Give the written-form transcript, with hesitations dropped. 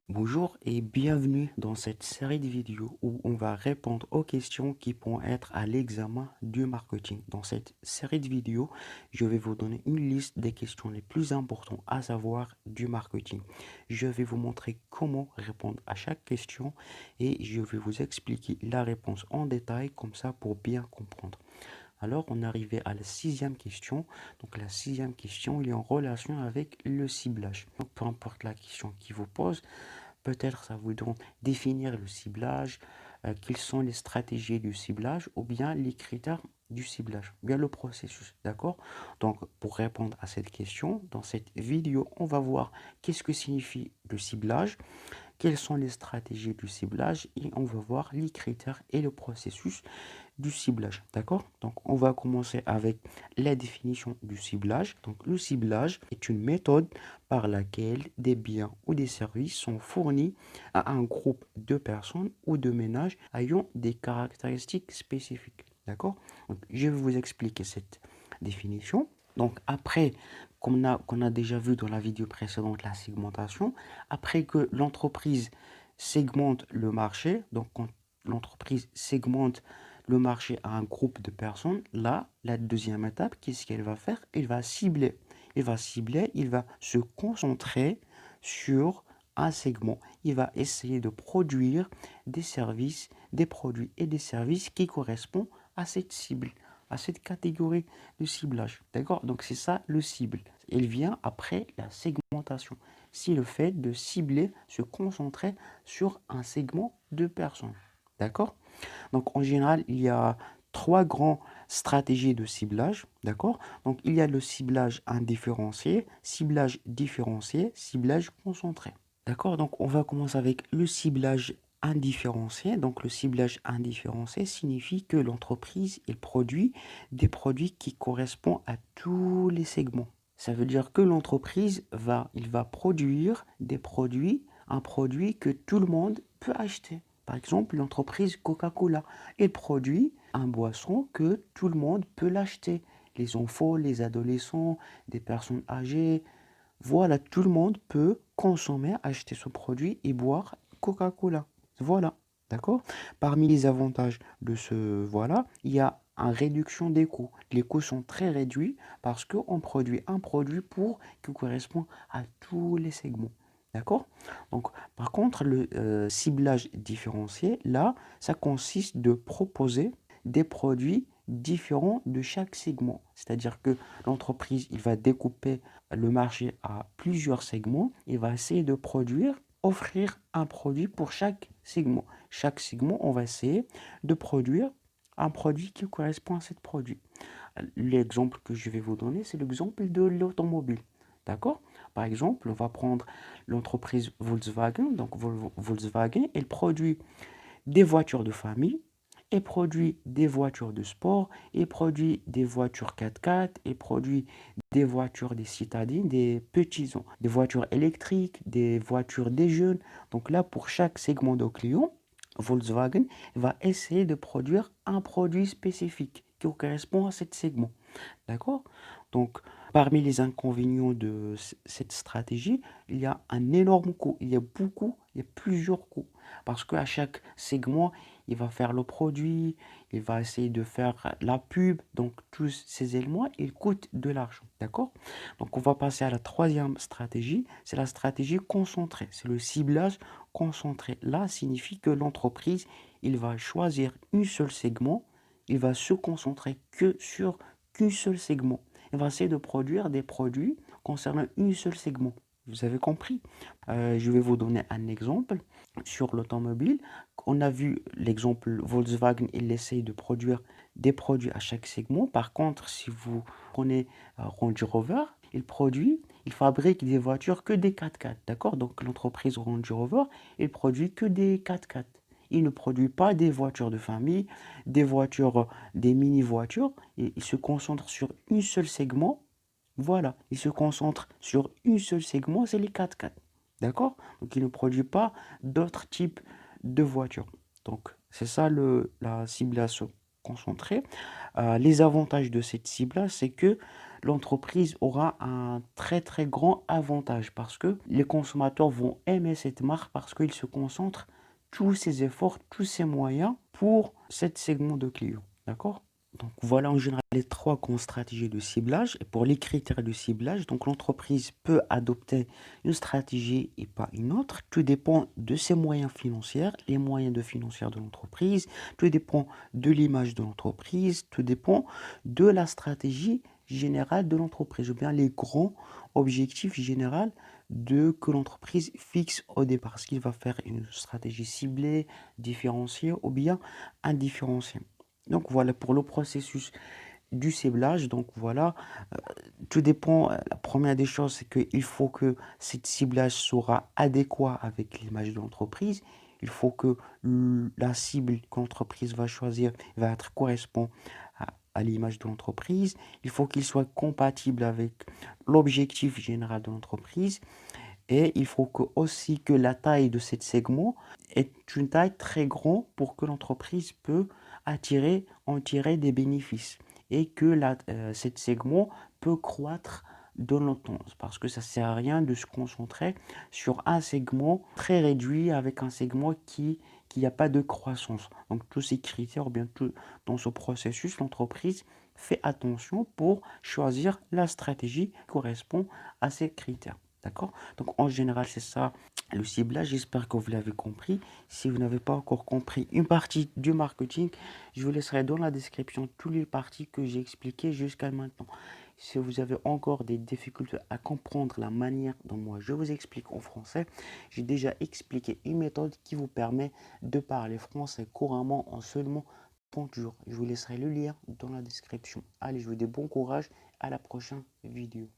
Bonjour et bienvenue dans cette série de vidéos où on va répondre aux questions qui pourront être à l'examen du marketing. Dans cette série de vidéos, je vais vous donner une liste des questions les plus importantes à savoir du marketing. Je vais vous montrer comment répondre à chaque question et je vais vous expliquer la réponse en détail comme ça pour bien comprendre. Alors, on est arrivé à la sixième question. Donc, la sixième question, il est en relation avec le ciblage. Donc, peu importe la question qui vous pose, peut-être ça vous demande définir le ciblage, quelles sont les stratégies du ciblage ou bien les critères du ciblage, bien le processus, d'accord? Donc, pour répondre à cette question, dans cette vidéo, on va voir qu'est-ce que signifie le ciblage, quelles sont les stratégies du ciblage et on va voir les critères et le processus du ciblage, d'accord? Donc, on va commencer avec la définition du ciblage. Donc, le ciblage est une méthode par laquelle des biens ou des services sont fournis à un groupe de personnes ou de ménages ayant des caractéristiques spécifiques, d'accord? Donc, je vais vous expliquer cette définition. Donc, après qu'on a déjà vu dans la vidéo précédente la segmentation, après que l'entreprise segmente le marché, donc quand l'entreprise segmente le marché à un groupe de personnes, là, la deuxième étape, qu'est-ce qu'elle va faire? Elle va cibler. Il va cibler, il va se concentrer sur un segment. Il va essayer de produire des services, des produits et des services qui correspondent à cette cible, à cette catégorie de ciblage. D'accord? Donc c'est ça le cible. Il vient après la segmentation. C'est le fait de cibler, se concentrer sur un segment de personnes. D'accord? Donc, en général, il y a trois grandes stratégies de ciblage, d'accord? Donc, il y a le ciblage indifférencié, ciblage différencié, ciblage concentré. D'accord? Donc, on va commencer avec le ciblage indifférencié. Donc, le ciblage indifférencié signifie que l'entreprise, elle produit des produits qui correspondent à tous les segments. Ça veut dire que l'entreprise il va produire des produits, un produit que tout le monde peut acheter. Par exemple, l'entreprise Coca-Cola, elle produit un boisson que tout le monde peut l'acheter. Les enfants, les adolescents, des personnes âgées, voilà, tout le monde peut consommer, acheter ce produit et boire Coca-Cola. Voilà, d'accord? Parmi les avantages de voilà, il y a une réduction des coûts. Les coûts sont très réduits parce qu'on produit un produit qui correspond à tous les segments. D'accord? Donc, par contre, le ciblage différencié, là, ça consiste de proposer des produits différents de chaque segment. C'est-à-dire que l'entreprise, il va découper le marché à plusieurs segments. Il va essayer de produire, offrir un produit pour chaque segment. Chaque segment, on va essayer de produire un produit qui correspond à ce produit. L'exemple que je vais vous donner, c'est l'exemple de l'automobile. D'accord? Par exemple, on va prendre l'entreprise Volkswagen. Donc, Volkswagen, elle produit des voitures de famille, elle produit des voitures de sport, elle produit des voitures 4x4, elle produit des voitures des citadins, des petits, des voitures électriques, des voitures des jeunes. Donc là, pour chaque segment de clients, Volkswagen va essayer de produire un produit spécifique qui correspond à ce segment. D'accord? Donc, parmi les inconvénients de cette stratégie, il y a un énorme coût. Il y a plusieurs coûts. Parce qu'à chaque segment, il va faire le produit, il va essayer de faire la pub. Donc, tous ces éléments, ils coûtent de l'argent. D'accord? Donc, on va passer à la troisième stratégie. C'est la stratégie concentrée. C'est le ciblage concentré. Là, signifie que l'entreprise, il va choisir un seul segment. Il va se concentrer que sur qu'un seul segment. Il va essayer de produire des produits concernant un seul segment. Vous avez compris? Je vais vous donner un exemple sur l'automobile. On a vu l'exemple Volkswagen, il essaye de produire des produits à chaque segment. Par contre, si vous prenez Range Rover, il fabrique des voitures que des 4x4. D'accord? Donc l'entreprise Range Rover, il produit que des 4x4. Il ne produit pas des voitures de famille, des voitures, des mini-voitures. Il se concentre sur un seul segment. Voilà, il se concentre sur un seul segment, c'est les 4x4. D'accord? Donc, il ne produit pas d'autres types de voitures. Donc, c'est ça la ciblation concentrée. Les avantages de cette ciblage, c'est que l'entreprise aura un très très grand avantage parce que les consommateurs vont aimer cette marque parce qu'ils se concentrent tous ses efforts, tous ses moyens pour cet segment de clients. D'accord? Donc voilà en général les trois grandes stratégies de ciblage. Et pour les critères de ciblage, donc l'entreprise peut adopter une stratégie et pas une autre. Tout dépend de ses moyens financiers, les moyens de financière de l'entreprise. Tout dépend de l'image de l'entreprise. Tout dépend de la stratégie générale de l'entreprise ou bien les grands objectifs généraux que l'entreprise fixe au départ. Est-ce qu'il va faire une stratégie ciblée, différenciée ou bien indifférenciée? Donc voilà pour le processus du ciblage. Donc voilà, euh, tout dépend. La première des choses, c'est qu'il faut que cette ciblage sera adéquat avec l'image de l'entreprise. Il faut que la cible que l'entreprise va choisir va être correspond à l'image de l'entreprise. Il faut qu'il soit compatible avec l'objectif général de l'entreprise. Et il faut aussi que la taille de ce segment est une taille très grande pour que l'entreprise peut en tirer des bénéfices et que cet segment peut croître dans le temps. Parce que ça ne sert à rien de se concentrer sur un segment très réduit avec un segment qui n'a pas de croissance. Donc tous ces critères, ou bien tout dans ce processus, l'entreprise fait attention pour choisir la stratégie qui correspond à ces critères. D'accord? Donc en général, c'est ça le ciblage. J'espère que vous l'avez compris. Si vous n'avez pas encore compris une partie du marketing, je vous laisserai dans la description toutes les parties que j'ai expliquées jusqu'à maintenant. Si vous avez encore des difficultés à comprendre la manière dont moi je vous explique en français, j'ai déjà expliqué une méthode qui vous permet de parler français couramment en seulement 30 jours. Je vous laisserai le lien dans la description. Allez, je vous dis bon courage, à la prochaine vidéo.